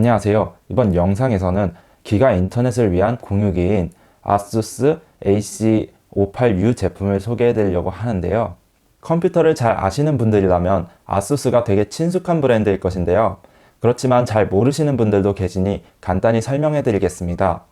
안녕하세요. 이번 영상에서는 기가 인터넷을 위한 공유기인 ASUS AC58U 제품을 소개해 드리려고 하는데요. 컴퓨터를 잘 아시는 분들이라면 ASUS가 되게 친숙한 브랜드일 것인데요. 그렇지만 잘 모르시는 분들도 계시니 간단히 설명해 드리겠습니다.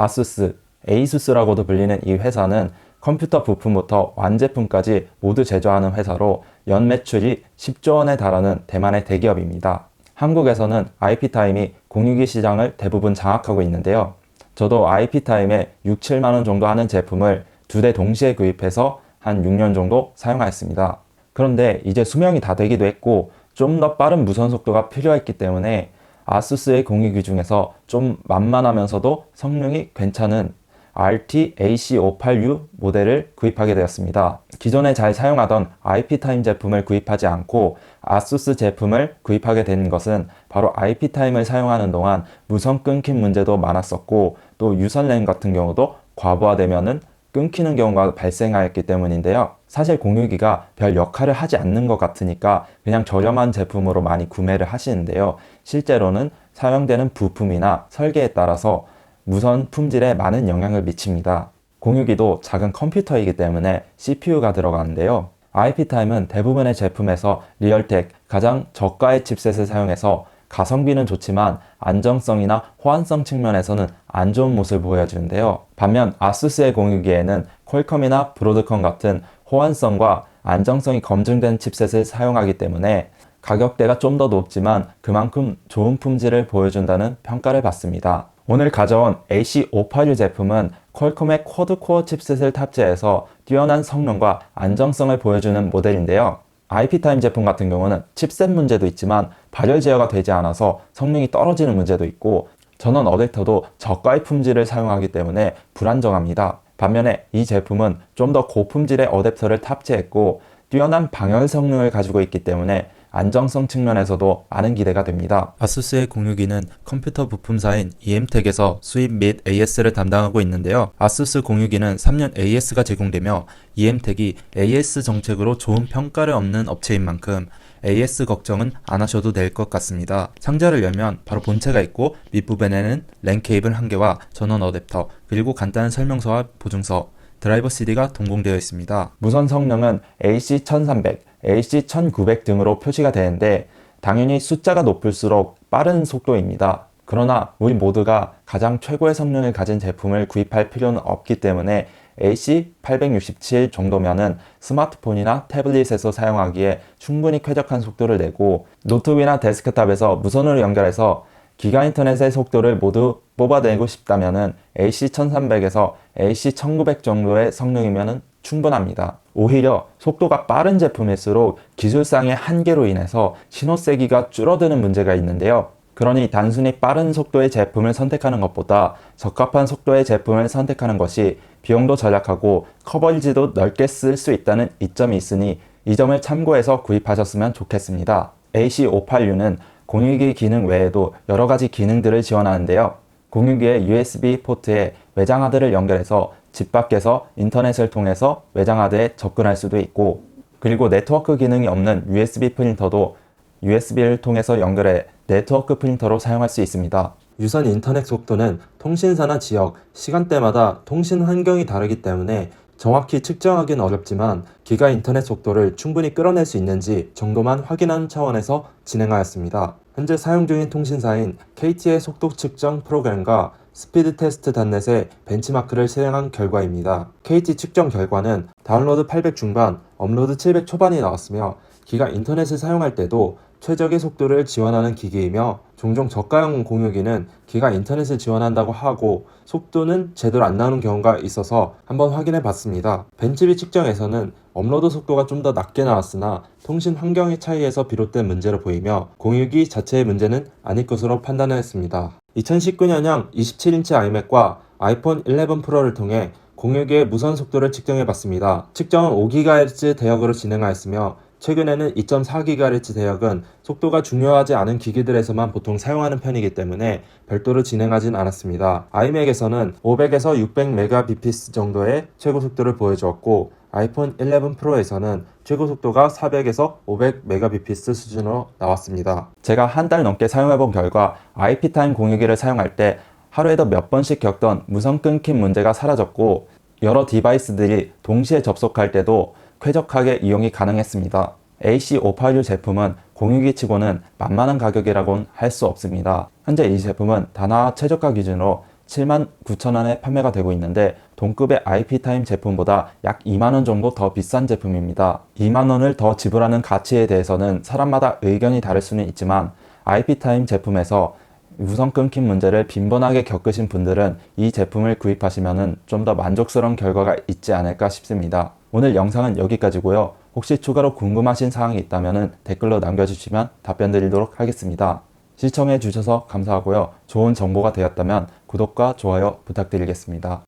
ASUS, ASUS라고도 불리는 이 회사는 컴퓨터 부품부터 완제품까지 모두 제조하는 회사로 연 매출이 10조 원에 달하는 대만의 대기업입니다. 한국에서는 IP타임이 공유기 시장을 대부분 장악하고 있는데요. 저도 IP타임에 6, 7만 원 정도 하는 제품을 2대 동시에 구입해서 한 6년 정도 사용하였습니다. 그런데 이제 수명이 다 되기도 했고 좀 더 빠른 무선 속도가 필요했기 때문에 ASUS의 공유기 중에서 좀 만만하면서도 성능이 괜찮은 RT AC58U 모델을 구입하게 되었습니다. 기존에 잘 사용하던 IP타임 제품을 구입하지 않고 ASUS 제품을 구입하게 된 것은 바로 IP타임을 사용하는 동안 무선 끊김 문제도 많았었고 또 유선 랜 같은 경우도 과부하되면은 끊기는 경우가 발생하였기 때문인데요. 사실 공유기가 별 역할을 하지 않는 것 같으니까 그냥 저렴한 제품으로 많이 구매를 하시는데요. 실제로는 사용되는 부품이나 설계에 따라서 무선 품질에 많은 영향을 미칩니다. 공유기도 작은 컴퓨터이기 때문에 CPU가 들어가는데요. IP타임은 대부분의 제품에서 리얼텍 가장 저가의 칩셋을 사용해서 가성비는 좋지만 안정성이나 호환성 측면에서는 안 좋은 모습을 보여주는데요. 반면 ASUS의 공유기에는 퀄컴이나 브로드컴 같은 호환성과 안정성이 검증된 칩셋을 사용하기 때문에 가격대가 좀 더 높지만 그만큼 좋은 품질을 보여준다는 평가를 받습니다. 오늘 가져온 AC58U 제품은 퀄컴의 쿼드코어 칩셋을 탑재해서 뛰어난 성능과 안정성을 보여주는 모델인데요. IP타임 제품 같은 경우는 칩셋 문제도 있지만 발열 제어가 되지 않아서 성능이 떨어지는 문제도 있고 전원 어댑터도 저가의 품질을 사용하기 때문에 불안정합니다. 반면에 이 제품은 좀 더 고품질의 어댑터를 탑재했고 뛰어난 방열 성능을 가지고 있기 때문에 안정성 측면에서도 많은 기대가 됩니다. ASUS의 공유기는 컴퓨터 부품사인 EM텍에서 수입 및 AS를 담당하고 있는데요. ASUS 공유기는 3년 AS가 제공되며 EM텍이 AS 정책으로 좋은 평가를 얻는 업체인 만큼 AS 걱정은 안 하셔도 될 것 같습니다. 상자를 열면 바로 본체가 있고 밑부분에는 랜 케이블 1개와 전원 어댑터 그리고 간단한 설명서와 보증서, 드라이버 CD가 동봉되어 있습니다. 무선 성능은 AC1300, AC1900 등으로 표시가 되는데 당연히 숫자가 높을수록 빠른 속도입니다. 그러나 우리 모두가 가장 최고의 성능을 가진 제품을 구입할 필요는 없기 때문에 AC867 정도면은 스마트폰이나 태블릿에서 사용하기에 충분히 쾌적한 속도를 내고 노트북이나 데스크탑에서 무선으로 연결해서 기가 인터넷의 속도를 모두 뽑아내고 싶다면은 AC1300에서 AC1900 정도의 성능이면은 충분합니다. 오히려 속도가 빠른 제품일수록 기술상의 한계로 인해서 신호 세기가 줄어드는 문제가 있는데요. 그러니 단순히 빠른 속도의 제품을 선택하는 것보다 적합한 속도의 제품을 선택하는 것이 비용도 절약하고 커버리지도 넓게 쓸 수 있다는 이점이 있으니 이 점을 참고해서 구입하셨으면 좋겠습니다. AC58U는 공유기 기능 외에도 여러 가지 기능들을 지원하는데요. 공유기의 USB 포트에 외장 하드를 연결해서 집 밖에서 인터넷을 통해서 외장 하드에 접근할 수도 있고 그리고 네트워크 기능이 없는 USB 프린터도 USB를 통해서 연결해 네트워크 프린터로 사용할 수 있습니다. 유선 인터넷 속도는 통신사나 지역, 시간대마다 통신 환경이 다르기 때문에 정확히 측정하기는 어렵지만 기가 인터넷 속도를 충분히 끌어낼 수 있는지 정도만 확인하는 차원에서 진행하였습니다. 현재 사용 중인 통신사인 KT의 속도 측정 프로그램과 스피드 테스트 단넷의 벤치마크를 실행한 결과입니다. KT 측정 결과는 다운로드 800 중반, 업로드 700 초반이 나왔으며 기가 인터넷을 사용할 때도 최적의 속도를 지원하는 기기이며 종종 저가형 공유기는 기가 인터넷을 지원한다고 하고 속도는 제대로 안 나오는 경우가 있어서 한번 확인해 봤습니다. 벤치비 측정에서는 업로드 속도가 좀 더 낮게 나왔으나 통신 환경의 차이에서 비롯된 문제로 보이며 공유기 자체의 문제는 아닐 것으로 판단했습니다. 2019년형 27인치 아이맥과 아이폰 11 프로를 통해 공유기의 무선 속도를 측정해 봤습니다. 측정은 5GHz 대역으로 진행하였으며 최근에는 2.4GHz 대역은 속도가 중요하지 않은 기기들에서만 보통 사용하는 편이기 때문에 별도로 진행하진 않았습니다. 아이맥에서는 500에서 600Mbps 정도의 최고 속도를 보여주었고 아이폰 11 프로에서는 최고 속도가 400에서 500mbps 수준으로 나왔습니다. 제가 한 달 넘게 사용해본 결과 IP타임 공유기를 사용할 때 하루에도 몇 번씩 겪던 무선 끊김 문제가 사라졌고 여러 디바이스들이 동시에 접속할 때도 쾌적하게 이용이 가능했습니다. AC586 제품은 공유기 치고는 만만한 가격이라고는 할 수 없습니다. 현재 이 제품은 단화 최저가 기준으로 79,000원에 판매가 되고 있는데 동급의 IP타임 제품보다 약 2만원 정도 더 비싼 제품입니다. 2만원을 더 지불하는 가치에 대해서는 사람마다 의견이 다를 수는 있지만 IP타임 제품에서 무선 끊김 문제를 빈번하게 겪으신 분들은 이 제품을 구입하시면 좀 더 만족스러운 결과가 있지 않을까 싶습니다. 오늘 영상은 여기까지고요. 혹시 추가로 궁금하신 사항이 있다면 댓글로 남겨주시면 답변 드리도록 하겠습니다. 시청해 주셔서 감사하고요. 좋은 정보가 되었다면 구독과 좋아요 부탁드리겠습니다.